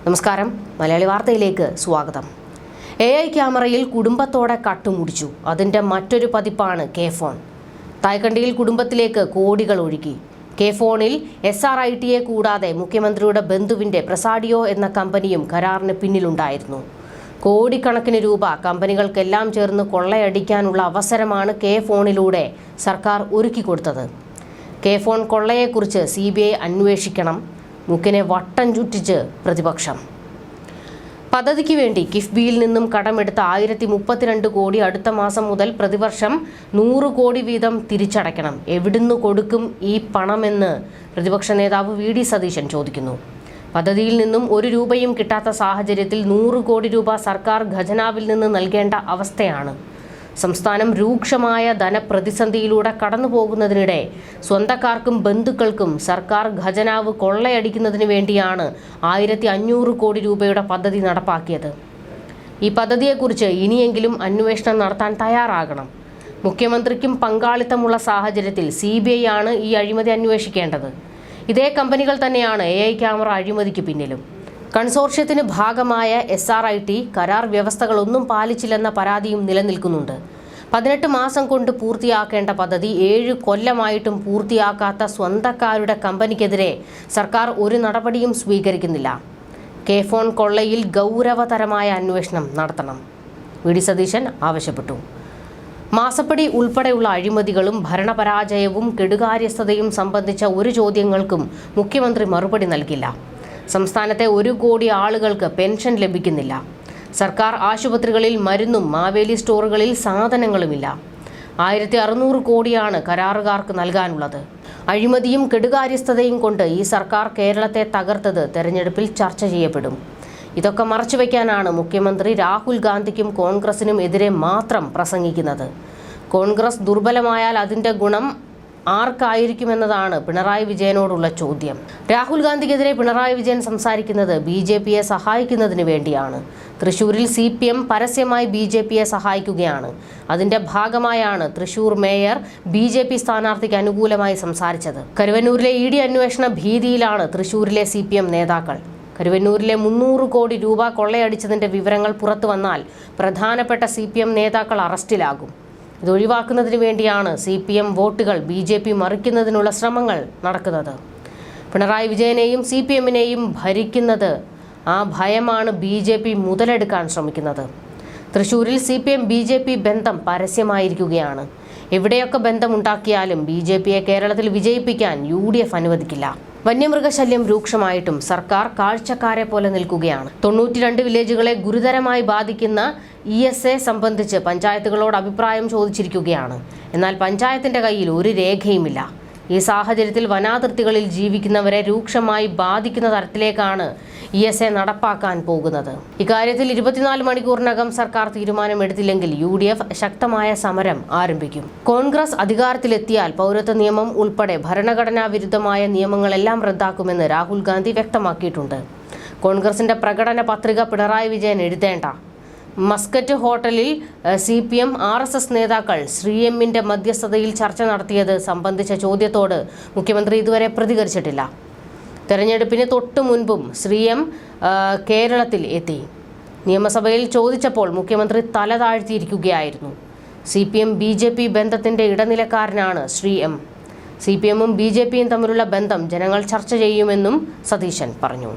നമസ്കാരം, മലയാളി വാർത്തയിലേക്ക് സ്വാഗതം. AI ക്യാമറയിൽ കുടുംബത്തോടെ കട്ടുമുടിച്ചു. അതിന്റെ മറ്റൊരു പതിപ്പാണ് കെ ഫോൺ. തായ്ക്കണ്ടിയിൽ കുടുംബത്തിലേക്ക് കോടികൾ ഒഴുകി. കെ ഫോണിൽ SRITയെ കൂടാതെ മുഖ്യമന്ത്രിയുടെ ബന്ധുവിന്റെ പ്രസാഡിയോ എന്ന കമ്പനിയും കരാറിന് പിന്നിലുണ്ടായിരുന്നു. കോടിക്കണക്കിന് രൂപ കമ്പനികൾക്കെല്ലാം ചേർന്ന് കൊള്ളയടിക്കാനുള്ള അവസരമാണ് കെ ഫോണിലൂടെ സർക്കാർ ഒരുക്കിക്കൊടുത്തത്. കെ ഫോൺ കൊള്ളയെക്കുറിച്ച് CBI അന്വേഷിക്കണം. മുക്കിനെ വട്ടം ചുറ്റിച്ച് പ്രതിപക്ഷം. പദ്ധതിക്ക് വേണ്ടി കിഫ്ബിയിൽ നിന്നും കടമെടുത്ത 1032 കോടി അടുത്ത മാസം മുതൽ പ്രതിവർഷം 100 കോടി വീതം തിരിച്ചടയ്ക്കണം. എവിടുന്ന് കൊടുക്കും ഈ പണമെന്ന് പ്രതിപക്ഷ നേതാവ് VD സതീശൻ ചോദിക്കുന്നു. പദ്ധതിയിൽ നിന്നും 1 രൂപയും കിട്ടാത്ത സാഹചര്യത്തിൽ 100 കോടി രൂപ സർക്കാർ ഖജനാവിൽ നിന്ന് നൽകേണ്ട അവസ്ഥയാണ്. സംസ്ഥാനം രൂക്ഷമായ ധനപ്രതിസന്ധിയിലൂടെ കടന്നുപോകുന്നതിനിടെ സ്വന്തക്കാർക്കും ബന്ധുക്കൾക്കും സർക്കാർ ഖജനാവ് കൊള്ളയടിക്കുന്നതിന് വേണ്ടിയാണ് 1500 കോടി രൂപയുടെ പദ്ധതി നടപ്പാക്കിയത്. ഈ പദ്ധതിയെക്കുറിച്ച് ഇനിയെങ്കിലും അന്വേഷണം നടത്താൻ തയ്യാറാകണം. മുഖ്യമന്ത്രിക്കും പങ്കാളിത്തമുള്ള സാഹചര്യത്തിൽ CBI ആണ് ഈ അഴിമതി അന്വേഷിക്കേണ്ടത്. ഇതേ കമ്പനികൾ തന്നെയാണ് AI ക്യാമറ അഴിമതിക്ക് പിന്നിലും. കൺസോർഷ്യത്തിന് ഭാഗമായ SRIT കരാർ വ്യവസ്ഥകളൊന്നും പാലിച്ചില്ലെന്ന പരാതിയും നിലനിൽക്കുന്നുണ്ട്. 18 മാസം കൊണ്ട് പൂർത്തിയാക്കേണ്ട പദ്ധതി 7 കൊല്ലമായിട്ടും പൂർത്തിയാക്കാത്ത സ്വന്തക്കാരുടെ കമ്പനിക്കെതിരെ സർക്കാർ ഒരു നടപടിയും സ്വീകരിക്കുന്നില്ല. കെ ഫോൺ കൊള്ളയിൽ ഗൗരവതരമായ അന്വേഷണം നടത്തണം, VD സതീശൻ ആവശ്യപ്പെട്ടു. മാസപ്പടി ഉൾപ്പെടെയുള്ള അഴിമതികളും ഭരണപരാജയവും കെടുകാര്യസ്ഥതയും സംബന്ധിച്ച ഒരു ചോദ്യങ്ങൾക്കും മുഖ്യമന്ത്രി മറുപടി നൽകില്ല. സംസ്ഥാനത്തെ 1 കോടി ആളുകൾക്ക് പെൻഷൻ ലഭിക്കുന്നില്ല. സർക്കാർ ആശുപത്രികളിൽ മരുന്നും മാവേലി സ്റ്റോറുകളിൽ സാധനങ്ങളുമില്ല. 1600 കോടിയാണ് കരാറുകാർക്ക് നൽകാനുള്ളത്. അഴിമതിയും കെടുകാര്യസ്ഥതയും കൊണ്ട് ഈ സർക്കാർ കേരളത്തെ തകർത്തത് തെരഞ്ഞെടുപ്പിൽ ചർച്ച ചെയ്യപ്പെടും. ഇതൊക്കെ മറച്ചുവെക്കാനാണ് മുഖ്യമന്ത്രി രാഹുൽ ഗാന്ധിക്കും കോൺഗ്രസിനും എതിരെ മാത്രം പ്രസംഗിക്കുന്നത്. കോൺഗ്രസ് ദുർബലമായാൽ അതിന്റെ ഗുണം ആർക്കായിരിക്കുമെന്നതാണ് പിണറായി വിജയനോടുള്ള ചോദ്യം. രാഹുൽ ഗാന്ധിക്കെതിരെ പിണറായി വിജയൻ സംസാരിക്കുന്നത് BJPയെ സഹായിക്കുന്നതിന് വേണ്ടിയാണ്. തൃശൂരിൽ CPM പരസ്യമായി BJPയെ സഹായിക്കുകയാണ്. അതിന്റെ ഭാഗമായാണ് തൃശൂർ മേയർ BJP സ്ഥാനാർത്ഥിക്ക് അനുകൂലമായി സംസാരിച്ചത്. കരുവന്നൂരിലെ ED അന്വേഷണ ഭീതിയിലാണ് തൃശൂരിലെ CPM നേതാക്കൾ. കരുവന്നൂരിലെ 300 കോടി രൂപ കൊള്ളയടിച്ചതിന്റെ വിവരങ്ങൾ പുറത്തു വന്നാൽ പ്രധാനപ്പെട്ട CPM നേതാക്കൾ അറസ്റ്റിലാകും. ഇതൊഴിവാക്കുന്നതിന് വേണ്ടിയാണ് CPM വോട്ടുകൾ BJP മറിക്കുന്നതിനുള്ള ശ്രമങ്ങൾ നടക്കുന്നത്. പിണറായി വിജയനെയും CPMനെയും ഭരിക്കുന്നത് ആ ഭയമാണ് BJP മുതലെടുക്കാൻ ശ്രമിക്കുന്നത്. തൃശൂരിൽ CPM BJP ബന്ധം പരസ്യമായിരിക്കുകയാണ്. എവിടെയൊക്കെ ബന്ധമുണ്ടാക്കിയാലും BJPയെ കേരളത്തിൽ വിജയിപ്പിക്കാൻ UDF അനുവദിക്കില്ല. വന്യമൃഗശല്യം രൂക്ഷമായിട്ടും സർക്കാർ കാഴ്ചക്കാരെ പോലെ നിൽക്കുകയാണ്. 92 വില്ലേജുകളെ ഗുരുതരമായി ബാധിക്കുന്ന ESA സംബന്ധിച്ച് പഞ്ചായത്തുകളോട് അഭിപ്രായം ചോദിച്ചിരിക്കുകയാണ്. എന്നാൽ പഞ്ചായത്തിന്റെ കയ്യിൽ ഒരു രേഖയുമില്ല. ഈ സാഹചര്യത്തിൽ വനാതിർത്തികളിൽ ജീവിക്കുന്നവരെ രൂക്ഷമായി ബാധിക്കുന്ന തരത്തിലേക്കാണ് ESA നടപ്പാക്കാൻ പോകുന്നത്. ഇക്കാര്യത്തിൽ 24 മണിക്കൂറിനകം സർക്കാർ തീരുമാനമെടുത്തില്ലെങ്കിൽ UDF ശക്തമായ സമരം ആരംഭിക്കും. കോൺഗ്രസ് അധികാരത്തിലെത്തിയാൽ പൗരത്വ നിയമം ഉൾപ്പെടെ ഭരണഘടനാ വിരുദ്ധമായ നിയമങ്ങളെല്ലാം റദ്ദാക്കുമെന്ന് രാഹുൽ ഗാന്ധി വ്യക്തമാക്കിയിട്ടുണ്ട്. കോൺഗ്രസിന്റെ പ്രകടന പത്രിക പിണറായി വിജയൻ എഴുതേണ്ട. മസ്കറ്റ് ഹോട്ടലിൽ CPM RSS നേതാക്കൾ ശ്രീഎമ്മിന്റെ മധ്യസ്ഥതയിൽ ചർച്ച നടത്തിയത് സംബന്ധിച്ച ചോദ്യത്തോട് മുഖ്യമന്ത്രി ഇതുവരെ പ്രതികരിച്ചിട്ടില്ല. തെരഞ്ഞെടുപ്പിന് തൊട്ടു മുൻപും ശ്രീഎം കേരളത്തിൽ എത്തി. നിയമസഭയിൽ ചോദിച്ചപ്പോൾ മുഖ്യമന്ത്രി തല താഴ്ത്തിയിരിക്കുകയായിരുന്നു. CPM BJP ബന്ധത്തിന്റെ ഇടനിലക്കാരനാണ് ശ്രീഎം. CPMഉം BJPയും തമ്മിലുള്ള ബന്ധം ജനങ്ങൾ ചർച്ച ചെയ്യുമെന്നും സതീശൻ പറഞ്ഞു.